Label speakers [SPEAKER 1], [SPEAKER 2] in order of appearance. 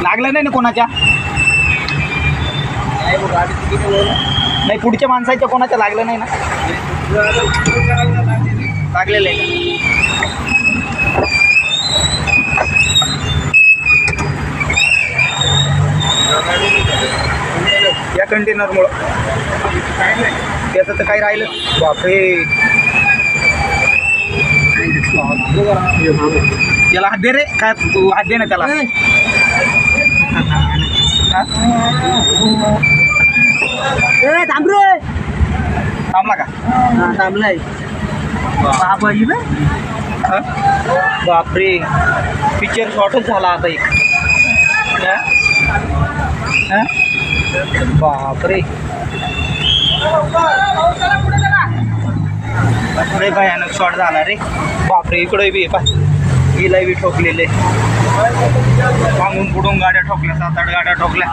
[SPEAKER 1] लागलं नाही ना कोणाच्या? नाही पुढच्या माणसाच्या कोणाच्या लागलं नाही ना? लागलेलं आहे या कंटेनरमुळं त्याचं तर काही राहिलं. बापरे, त्याला हात दे रे. काय तू हात दे ना त्याला.
[SPEAKER 2] थांब रे.
[SPEAKER 1] थांबला का?
[SPEAKER 2] थांबलाय.
[SPEAKER 1] बापरे, पिक्चर शॉर्टच झाला आता एक. बापरे, लय भयानक शॉट झाला रे. बापरे, इकडे बी पाय, हिला बी ठोकलेले. मागून पुढून गाड्या ठोकल्या, 7-8 गाड्या ठोकल्या.